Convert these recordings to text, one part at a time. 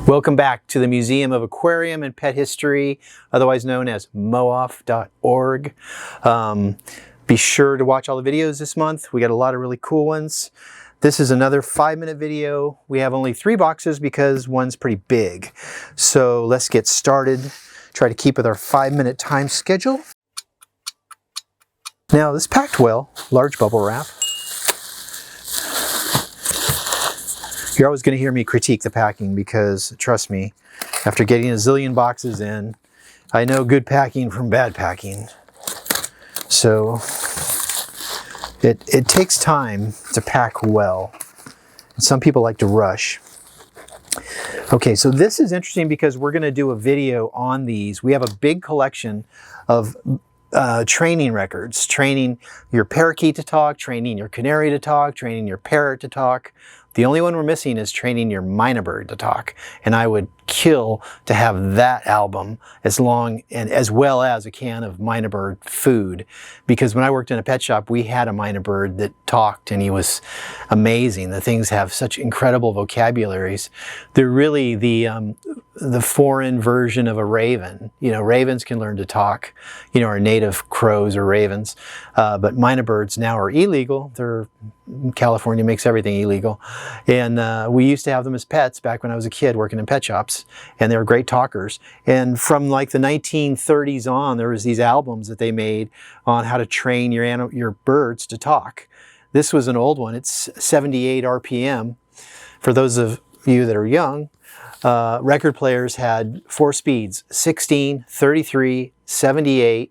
Welcome back to the Museum of Aquarium and Pet History, otherwise known as moaf.org. Be sure to watch all the videos this month. We got a lot of really cool ones. This is another 5-minute video. We have only 3 boxes because one's pretty big. So let's get started. Try to keep with our 5-minute time schedule. Now this packed well, large bubble wrap. You're always going to hear me critique the packing because, trust me, after getting a zillion boxes in, I know good packing from bad packing. So it takes time to pack well. And some people like to rush. Okay, so this is interesting because we're going to do a video on these. We have a big collection of training records, training your parakeet to talk, training your canary to talk, training your parrot to talk. The only one we're missing is training your mynah bird to talk. And I would kill to have that album as well as a can of mynah bird food. Because when I worked in a pet shop, we had a mynah bird that talked and he was amazing. The things have such incredible vocabularies. They're really the foreign version of a raven. You know, ravens can learn to talk, you know, our native crows or ravens. But mynah birds now are illegal. California makes everything illegal. And we used to have them as pets back when I was a kid working in pet shops. And they were great talkers. And from like the 1930s on, there was these albums that they made on how to train your birds to talk. This was an old one. It's 78 RPM. For those of you that are young, record players had 4 speeds: 16, 33, 78,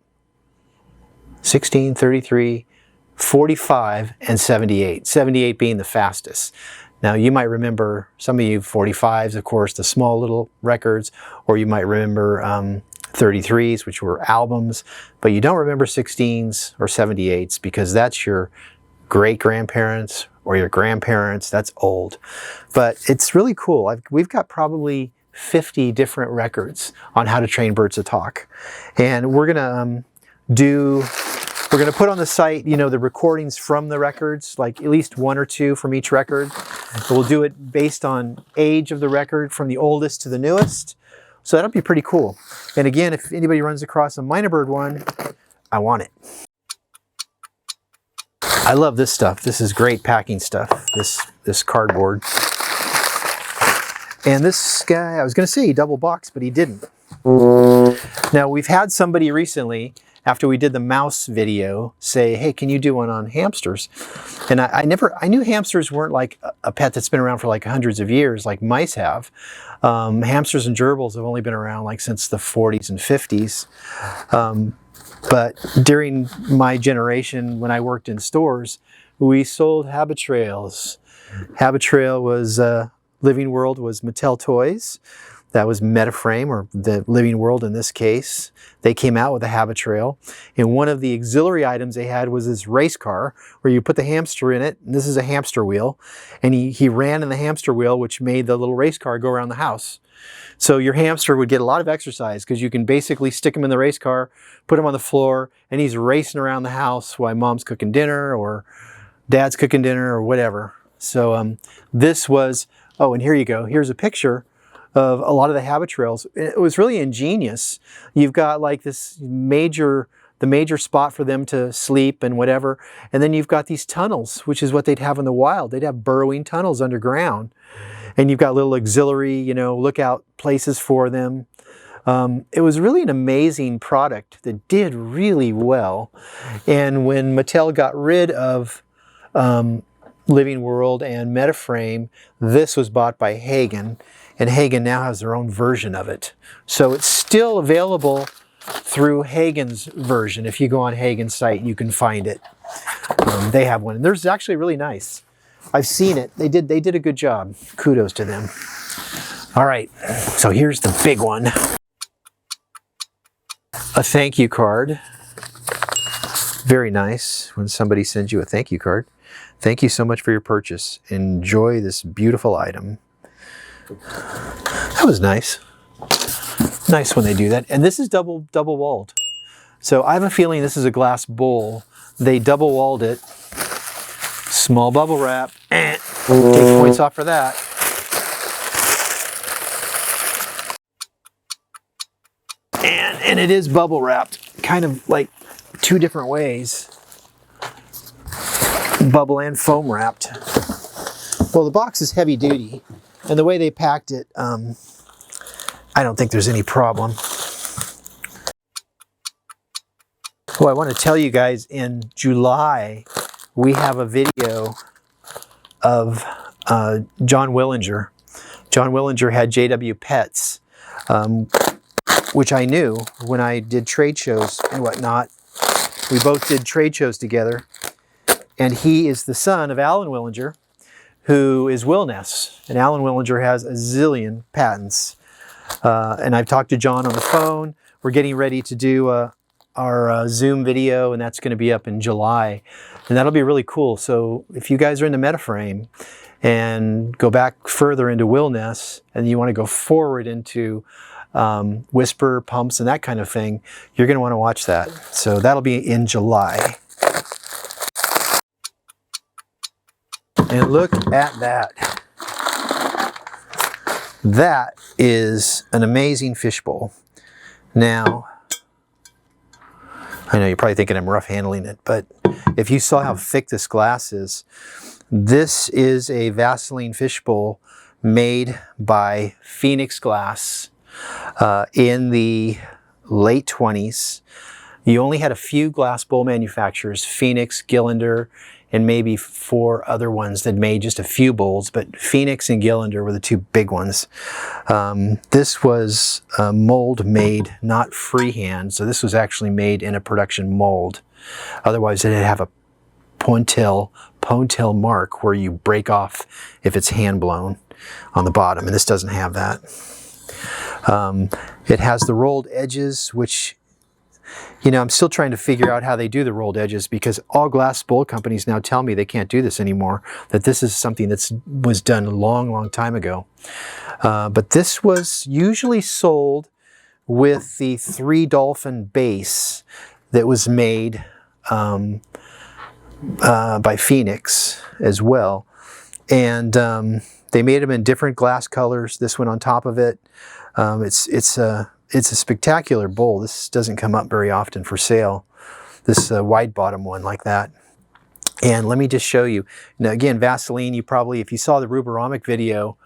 16, 33, 45, and 78. 78 being the fastest. Now you might remember, some of you, 45s, of course, the small little records, or you might remember 33s, which were albums, but you don't remember 16s or 78s because that's your great-grandparents or your grandparents. That's old. But it's really cool. We've got probably 50 different records on how to train birds to talk. And we're going to put on the site, you know, the recordings from the records, like at least 1 or 2 from each record. But we'll do it based on age of the record, from the oldest to the newest. So that'll be pretty cool. And again, if anybody runs across a mynah bird one, I want it. I love this stuff. This is great packing stuff, this cardboard. And this guy, I was going to say he double boxed, but he didn't. Now, we've had somebody recently, after we did the mouse video, say, hey, can you do one on hamsters? And I knew hamsters weren't like a pet that's been around for like hundreds of years like mice have. Hamsters and gerbils have only been around like since the 40s and 50s. But during my generation, when I worked in stores, we sold Habitrails. Habitrail was, Living World was Mattel Toys. That was Metaframe, or the Living World in this case. They came out with a Habitrail. And one of the auxiliary items they had was this race car where you put the hamster in it. And this is a hamster wheel. And he ran in the hamster wheel, which made the little race car go around the house. So your hamster would get a lot of exercise because you can basically stick him in the race car, put him on the floor, and he's racing around the house while mom's cooking dinner or dad's cooking dinner or whatever. So this was, oh, and here you go. Here's a picture of a lot of the Habitrails. It was really ingenious. You've got like the major spot for them to sleep and whatever. And then you've got these tunnels, which is what they'd have in the wild. They'd have burrowing tunnels underground. And you've got little auxiliary, you know, lookout places for them. It was really an amazing product that did really well. And when Mattel got rid of Living World and Metaframe, this was bought by Hagen. And Hagen now has their own version of it. So it's still available through Hagen's version. If you go on Hagen's site, you can find it. They have one. And theirs is actually really nice. I've seen it. They did a good job. Kudos to them. All right, so here's the big one. A thank you card. Very nice when somebody sends you a thank you card. Thank you so much for your purchase. Enjoy this beautiful item. That was nice. Nice when they do that. And this is double walled. So I have a feeling this is a glass bowl. They double walled it. Small bubble wrap. Take points off for that. And it is bubble wrapped, kind of like two different ways. Bubble and foam wrapped. Well, the box is heavy duty, and the way they packed it, I don't think there's any problem. Well, I want to tell you guys, in July, we have a video of John Willinger. John Willinger had JW Pets, which I knew when I did trade shows and whatnot. We both did trade shows together. And he is the son of Alan Willinger, who is Wilness. And Alan Willinger has a zillion patents. And I've talked to John on the phone. We're getting ready to do our Zoom video, and that's going to be up in July. And that'll be really cool. So if you guys are into Metaframe and go back further into Wilness, and you want to go forward into whisper, pumps, and that kind of thing, you're going to want to watch that. So that'll be in July. And look at that. That is an amazing fishbowl. Now, I know you're probably thinking I'm rough handling it, but if you saw how thick this glass is, this is a Vaseline fishbowl made by Phoenix Glass in the late 20s. You only had a few glass bowl manufacturers, Phoenix, Gillinder, and maybe 4 other ones that made just a few bowls, but Phoenix and Gillinder were the 2 big ones. This was a mold made, not freehand, so this was actually made in a production mold. Otherwise, it'd have a ponytail mark where you break off if it's hand blown on the bottom, and this doesn't have that. It has the rolled edges, which, you know, I'm still trying to figure out how they do the rolled edges, because all glass bowl companies now tell me they can't do this anymore, that this is something that was done a long, long time ago. But this was usually sold with the 3 dolphin base that was made by Phoenix as well. And they made them in different glass colors. This one on top of it. It's a spectacular bowl. This doesn't come up very often for sale. This wide bottom one like that. And let me just show you. Now again, Vaseline, you probably, if you saw the Ruberomic video,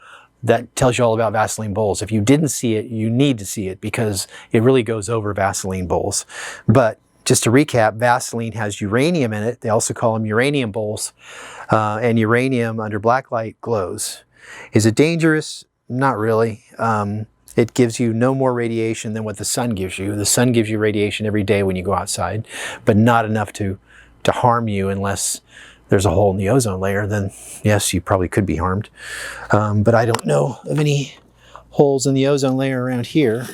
that tells you all about Vaseline bowls. If you didn't see it, you need to see it, because it really goes over Vaseline bowls. But just to recap, Vaseline has uranium in it. They also call them uranium bowls. And uranium under blacklight glows. Is it dangerous? Not really. It gives you no more radiation than what the sun gives you. The sun gives you radiation every day when you go outside, but not enough to harm you unless there's a hole in the ozone layer. Then yes, you probably could be harmed. But I don't know of any holes in the ozone layer around here.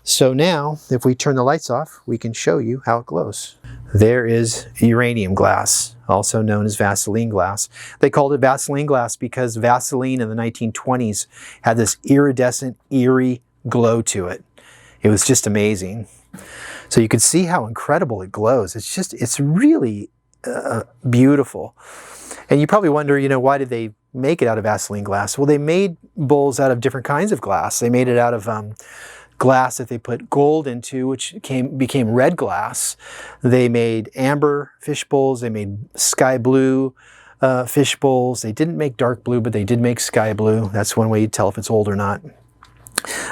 So now, if we turn the lights off, we can show you how it glows. There is uranium glass, also known as Vaseline glass. They called it Vaseline glass because Vaseline in the 1920s had this iridescent, eerie glow to it. It was just amazing. So you can see how incredible it glows. It's really beautiful. And you probably wonder, you know, why did they make it out of Vaseline glass? Well, they made bowls out of different kinds of glass. They made it out of glass that they put gold into, which became red glass. They made amber fish bowls. They made sky blue fish bowls. They didn't make dark blue, but they did make sky blue. That's one way you tell if it's old or not.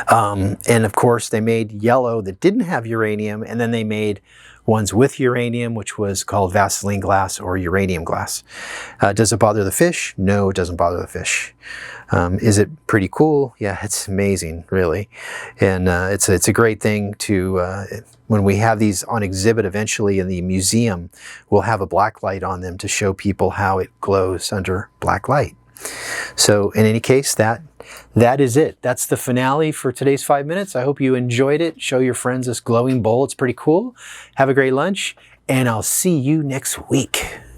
And of course, they made yellow that didn't have uranium, and then they made ones with uranium, which was called Vaseline glass or uranium glass. Does it bother the fish? No, it doesn't bother the fish. Is it pretty cool? Yeah, it's amazing, really. And it's a great thing to, when we have these on exhibit eventually in the museum, we'll have a black light on them to show people how it glows under black light. So in any case, that is it. That's the finale for today's 5 minutes. I hope you enjoyed it. Show your friends this glowing bowl. It's pretty cool. Have a great lunch, and I'll see you next week.